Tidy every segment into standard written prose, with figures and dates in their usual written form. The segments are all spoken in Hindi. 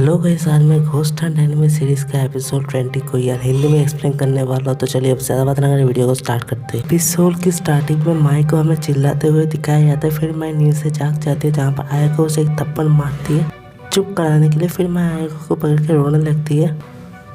हेलो गाइस, आज मैं घोस्ट हंट एनिमे सीरीज का एपिसोड 20 को यार हिंदी में एक्सप्लेन करने वाला हूँ। तो चलिए अब ज्यादा बात ना करें, वीडियो को स्टार्ट करते हैं। एपिसोड की स्टार्टिंग में माई को हमें चिल्लाते हुए दिखाया जाता है। फिर माई नींद से जाग जाती है, जहाँ पर आयको उसे एक थप्पड़ मारती है चुप कराने के लिए। फिर माई आयको को पकड़ के रोने लगती है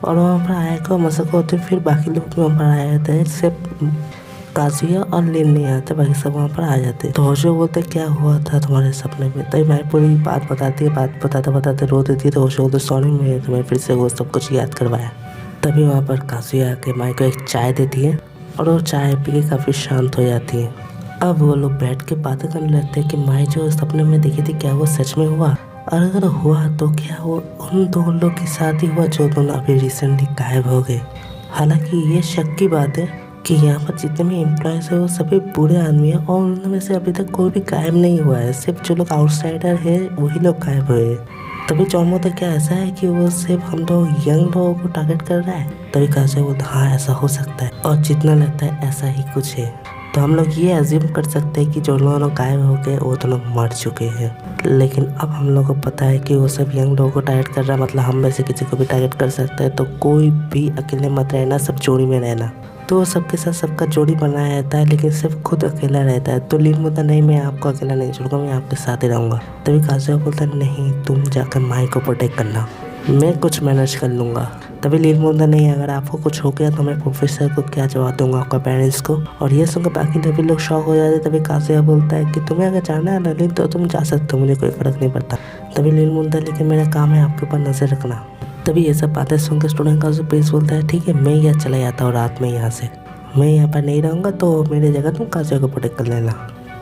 और वहाँ पर आयको मसको होते हैं। फिर बाकी लोग भी वहाँ पर आ जाते हैं, सिर्फ काजुया और लीन नहीं आते, बाकी सब वहाँ पर आ जाते हैं। तो होशो बोलते क्या हुआ था तुम्हारे सपने में। तभी मैं पूरी बात बताती है, बात बताते बताते रो देती है। तो होशो बोलते सॉरी, मैं तुम्हें फिर से वो सब कुछ याद करवाया। तभी वहाँ पर काजुया आके माई को एक चाय देती है और वो चाय पी के काफ़ी शांत हो जाती है। अब वो लोग बैठ के बातें करने लगते हैं कि माई जो सपने में दिखी थी क्या वो सच में हुआ, और अगर हुआ तो क्या वो उन दो लोग के साथ ही हुआ जो दोनों अभी रिसेंटली गायब हो गए। हालांकि ये शक की बात है कि यहाँ पर जितने भी एम्प्लॉयज है वो सभी बुरे आदमी हैं और उनमें से अभी तक कोई भी गायब नहीं हुआ है। सिर्फ जो लोग आउटसाइडर है वही लोग गायब हुए हैं। तभी चौमो तो क्या ऐसा है कि वो सिर्फ हम लोग यंग लोगों को टारगेट कर रहा है। तभी काजुया बोलता हाँ ऐसा हो सकता है, और जितना लगता है ऐसा ही कुछ है। तो हम लोग ये अज्यूम कर सकते हैं कि जो लोग गायब हो गए वो दोनों मर चुके हैं। लेकिन अब हम लोग को पता है कि वो सब यंग लोगों को टारगेट कर रहा है, मतलब हम में से किसी को भी टारगेट कर सकता है। तो कोई भी अकेले मत रहना, सब जोड़ी में रहना। तो सबके साथ सबका जोड़ी बनाया रहता है, लेकिन सिर्फ खुद अकेला रहता है। तो लीन बोलता नहीं, मैं आपको अकेला नहीं छोड़ूंगा, मैं आपके साथ ही रहूँगा। तभी काजुया बोलता नहीं, तुम जाकर माई को प्रोटेक्ट करना, मैं कुछ मैनेज कर लूँगा। तभी लीन बोलता नहीं, अगर आपको कुछ हो गया तो मैं प्रोफेसर को क्या जवाब दूंगा, आपका पेरेंट्स को। और ये सुनकर बाकी सभी लोग शॉक हो जाते। तभी काजुया बोलता है कि तुम्हें अगर जाना है ना लीन तो तुम जा सकते हो, मुझे कोई फर्क नहीं पड़ता। तभी लीन बोलता है लेकिन मेरा काम है आपके ऊपर नजर रखना। तभी ये सब बातें सुनकर स्टूडेंट का प्रिंस बोलता है ठीक है, मैं यहाँ चला जाता हूँ रात में, यहाँ से मैं यहाँ पर नहीं रहूँगा, तो मेरी जगह तुम काजुया को प्रोटेक्ट कर लेना।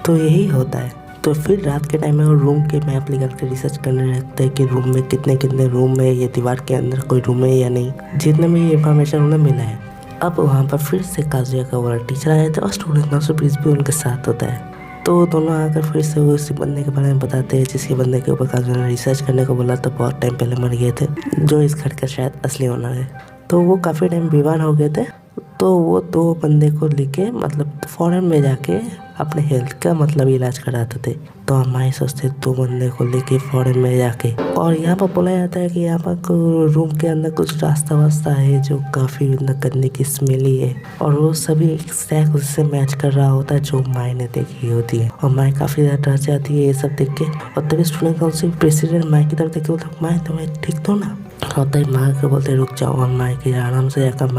तो यही होता है। तो फिर रात के टाइम में वो रूम के मैप निकाल के रिसर्च करने लगते हैं कि रूम में कितने कितने रूम है, ये दीवार के अंदर कोई रूम है या नहीं, जितने में ये इन्फॉर्मेशन उन्हें मिला है। अब वहाँ पर फिर से काजुया का वाला टीचर आया था और स्टूडेंट का प्रिंस भी उनके साथ होता है। तो दोनों आकर फिर से उसी बंदे के बारे में बताते हैं जिसके बंदे के ऊपर काजुया ने रिसर्च करने को बोला था, बहुत टाइम पहले मर गए थे, जो इस घर का शायद असली ओनर है। तो वो काफ़ी टाइम बीमार हो गए थे। तो वो दो बंदे को लेके मतलब फॉरेन में जाके अपने हेल्थ का मतलब इलाज कराते थे। तो हमारे सोचते दो बंदे को लेके फॉरेन में जाके, और यहाँ पर बोला जाता है कि यहाँ पर रूम के अंदर कुछ रास्ता वास्ता है जो काफ़ी गंदे की स्मेली है, और वो सभी एग्जैक्ट उससे मैच कर रहा होता है जो माई ने देखी होती है। और माई काफ़ी ज़्यादा डर जाती है ये सब देख के। और तभी स्टूडेंट काउंसिल प्रेसिडेंट माई की तरफ देख के बोलता माई तुम्हें ठीक तो ना। और तभी माई को बोलते रुक जाओ, और माई के आराम से जाकर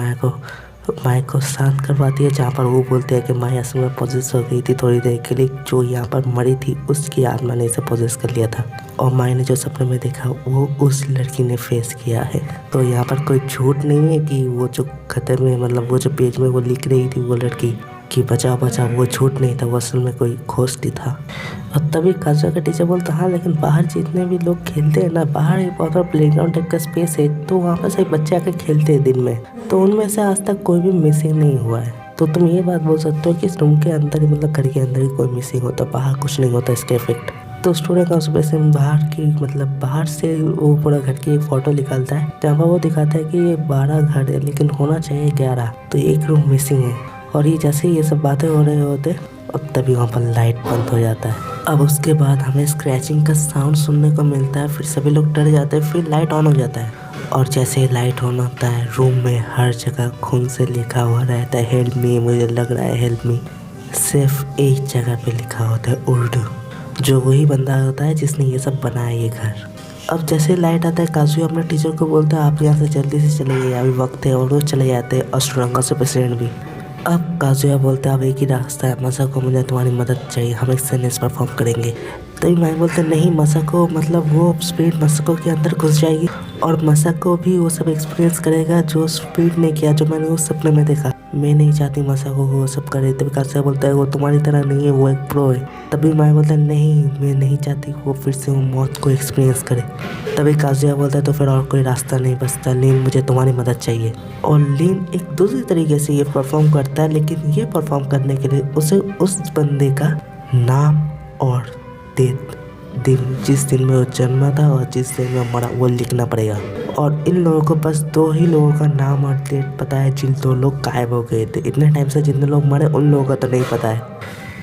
माई को शांत करवाती है, जहाँ पर वो बोलते हैं कि माई असल में पोजेस हो गई थी थोड़ी देर के लिए, जो यहाँ पर मरी थी उसकी आत्मा ने इसे पोजेस कर लिया था, और माई ने जो सपने में देखा वो उस लड़की ने फेस किया है। तो यहाँ पर कोई झूठ नहीं है कि वो जो खतर में मतलब वो जो पेज में वो लिख रही थी वो लड़की कि बचाओ बचाओ, वो झूठ नहीं था, वो असल में कोई घोस्ट था। और तभी काजुया का टीचर बोलता हाँ लेकिन बाहर जितने भी लोग खेलते हैं ना, बाहर एक बहुत बड़ा प्लेग्राउंड टाइप का स्पेस है, तो वहाँ पर सभी बच्चे आकर खेलते हैं दिन में, तो उनमें से आज तक कोई भी मिसिंग नहीं हुआ है। तो तुम ये बात बोल सकते हो कि इस रूम के अंदर ही मतलब घर के अंदर ही कोई मिसिंग होता, बाहर कुछ नहीं होता इसके इफेक्ट। तो स्टूडेंट काउंसिल बाहर की मतलब बाहर से वो पूरा घर की एक फोटो निकालता है, जहाँ पर वो दिखाता है कि ये 12 घर है लेकिन होना चाहिए 11, तो एक रूम मिसिंग है। और ये जैसे ये सब बातें हो रहे होते और तभी वहाँ पर लाइट बंद हो जाता है। अब उसके बाद हमें स्क्रैचिंग का साउंड सुनने को मिलता है, फिर सभी लोग डर जाते हैं, फिर लाइट ऑन हो जाता है। और जैसे ही लाइट ऑन होता है रूम में हर जगह खून से लिखा हुआ रहता है हेल्प मी, मुझे लग रहा है हेल्प मी। सिर्फ एक जगह पे लिखा होता है उर्दू, जो वही बंदा होता है जिसने ये सब बनाया ये घर। अब जैसे लाइट आता है काजुया अपने टीचर को बोलता है आप यहाँ से जल्दी से चले गए, अभी वक्त है, और वो चले जाते हैं। और स्टूडेंट काउंसिल प्रेसिडेंट भी। अब काजुया बोलता है अब एक ही रास्ता है, मसाको मुझे तुम्हारी मदद चाहिए, हम एक सेनेस परफॉर्म करेंगे। तभी मैं बोलते नहीं, मसाको मतलब वो स्पिरिट मसाको के अंदर घुस जाएगी और मसाको भी वो सब एक्सपीरियंस करेगा जो स्पिरिट ने किया, जो मैंने उस सपने में देखा। मैं नहीं चाहती मसाको को वो सब करे। तभी काजुया बोलता है वो तुम्हारी तरह नहीं है, वो एक प्रो है। तभी मैं बोलता है नहीं, मैं नहीं चाहती वो फिर से वो मौत को एक्सपीरियंस करे। तभी काजुया बोलता है तो फिर और कोई रास्ता नहीं बचता, लीन मुझे तुम्हारी मदद चाहिए। और लीन एक दूसरी तरीके से ये परफॉर्म करता है, लेकिन ये परफॉर्म करने के लिए उसे उस बंदे का नाम और दिन जिस दिन में वो जन्मा था और जिस दिन में मरा वो लिखना पड़ेगा। और इन लोगों को बस 2 ही लोगों का नाम और डेट पता है जिन 2 लोग गायब हो गए थे इतने टाइम से। जितने लोग मरे उन लोगों का तो नहीं पता है।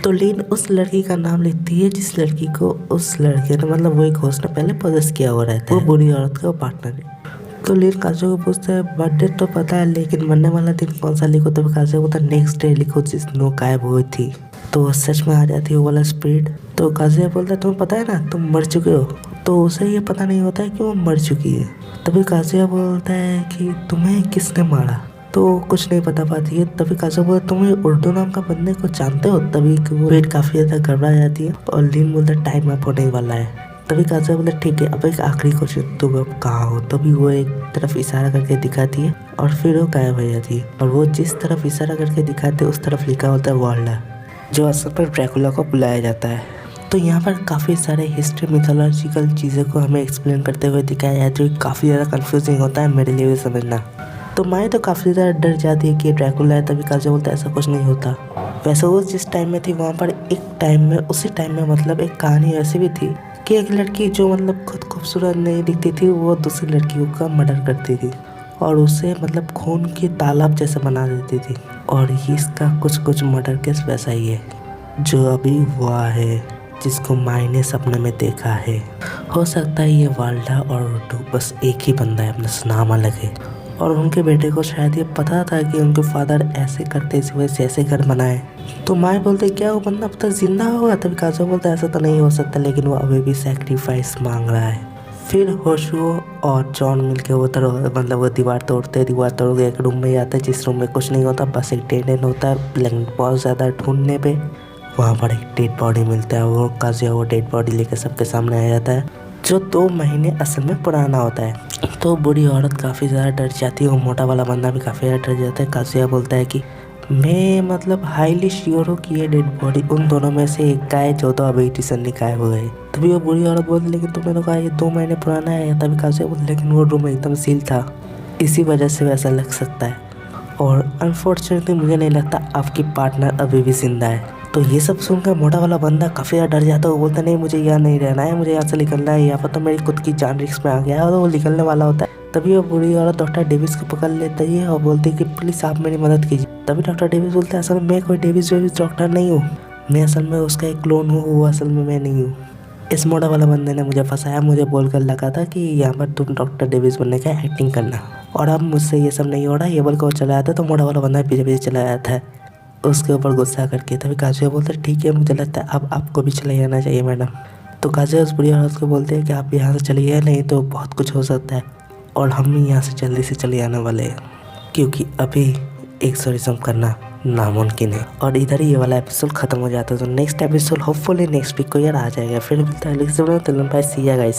तो लीन उस लड़की का नाम लेती है जिस लड़की को उस लड़के ने मतलब वही घोष ने पहले पोजेस किया हुआ रहता है, वो बुरी औरत का पार्टनर है। तो लीन काजू को पूछता है बर्थडे तो पता है लेकिन मरने वाला दिन कौन सा लिखो, तो काजू बोलता है नेक्स्ट डे लिखो जिस दिन वो गायब हुई थी। तो सच में आ जाती है वो वाला स्पिरिट। तो काजू बोलता है तुम्हें पता है ना तुम मर चुके हो। तो उसे ये पता नहीं होता है कि वो मर चुकी है। तभी काजू बोलता है कि तुम्हें किसने मारा, तो कुछ नहीं पता पाती है। तभी काजू बोलता तुम्हें उर्दू नाम का बंदे को जानते हो। तभी वो पेट काफी ज्यादा घबरा जाती है और लीन बोलता है टाइम अप होने वाला है। तभी काजू बोलता ठीक है अब एक आखिरी क्वेश्चन, तुम अब कहाँ हो। तभी वो एक तरफ इशारा करके दिखाती है और फिर वो गायब हो जाती है। और वो जिस तरफ इशारा करके दिखाते है उस तरफ लिखा होता है वाल्डा, जो असल पर ड्रैकुला को बुलाया जाता है। तो यहाँ पर काफ़ी सारे हिस्ट्री मिथोलॉजिकल चीज़ों को हमें एक्सप्लेन करते हुए दिखाया है, जो काफ़ी ज़्यादा कंफ्यूजिंग होता है मेरे लिए भी समझना। तो माई तो काफ़ी ज़्यादा डर जाती है कि ड्रैकुला है। तभी काजू बोलता है ऐसा कुछ नहीं होता। वैसे वो जिस टाइम में थी वहाँ पर एक टाइम में उसी टाइम में मतलब एक कहानी ऐसी भी थी कि एक लड़की जो मतलब खुद खूबसूरत नहीं दिखती थी वो दूसरी लड़कियों का मर्डर करती थी और उसे मतलब खून की तालाब जैसे बना देती थी। और इसका कुछ मर्डर केस वैसा ही है जो अभी हुआ है, जिसको माई ने सपने में देखा है। हो सकता है ये वाल्डा और उर्दू बस एक ही बंदा है, अपना नाम अलग है। और उनके बेटे को शायद ये पता था कि उनके फादर ऐसे करते इस वजह से ऐसे घर बनाए। तो माई बोलते क्या वो बंदा अब तक जिंदा होगा। तभी काजू बोलता ऐसा तो नहीं हो सकता, लेकिन वो अभी भी सैक्रिफाइस मांग रहा है। फिर होशुओ और जॉन मिलके मतलब वो दीवार तोड़ के एक रूम में जाते हैं जिस रूम में कुछ नहीं होता, बस एक डेड एंड होता है। लेकिन बहुत ज़्यादा ढूंढने पे वहाँ पर एक डेड बॉडी मिलता है। वो काजू वो डेड बॉडी लेकर सबके सामने आ जाता है, जो 2 महीने असल में पुराना होता है। तो बुरी औरत काफ़ी ज़्यादा डर जाती है और मोटा वाला बंदा भी काफ़ी ज़्यादा डर जाता है। काजू बोलता है कि मैं मतलब हाईली श्योर हूँ कि ये डेड बॉडी उन दोनों में से एक का है जो तो अभी रिसेंटली गायब हो गए। तभी वो बुरी औरत बोलती लेकिन तुमने तो कहा ये 2 महीने पुराना है। तभी काजू बोलते लेकिन वो रूम एकदम सील था, इसी वजह से वैसा लग सकता है। और अनफॉर्चुनेटली मुझे नहीं लगता आपकी पार्टनर अभी भी जिंदा है। तो ये सब सुनकर मोटा वाला बंदा काफ़ी ज़्यादा डर जाता है। वो बोलता नहीं मुझे यहाँ नहीं रहना है, मुझे यहाँ से निकलना है, यहाँ पर तो मेरी खुद की जान रिस्क में आ गया है। और वो निकलने वाला होता है। तभी वो बुरी औरत डॉक्टर डेविस को पकड़ लेती है और बोलती है कि प्लीज़ आप मेरी मदद कीजिए। तभी डॉक्टर डेविस बोलता है असल में मैं कोई डेविस डॉक्टर नहीं हूँ, मैं असल में उसका एक क्लोन हूँ, वो असल में मैं नहीं हूँ। इस मोटा वाला बंदे ने मुझे फंसाया, मुझे बोलकर लगा था कि यहाँ पर तुम डॉक्टर डेविस बनने का एक्टिंग करना, और अब मुझसे ये सब नहीं हो रहा। ये बोल कर वो चला जाता है। तो मोटा वाला बंदा पीछे पीछे चला जाता है उसके ऊपर गुस्सा करके। तभी काजू बोलते ठीक है मुझे लगता है अब आपको भी चले जाना चाहिए मैडम। तो काजू उस बुरी औरत को बोलते हैं कि आप यहाँ से चलिए, नहीं तो बहुत कुछ हो सकता है और हम भी यहाँ से जल्दी से चले जाने वाले हैं, क्योंकि अभी एक्सोरिज्म करना नामुमकिन है। और इधर ही ये वाला एपिसोड खत्म हो जाता है। तो next episode hopefully next week को यार आ जाएगा। फिर मिलता है नेक्स्ट वीडियो में। सी या गाइस।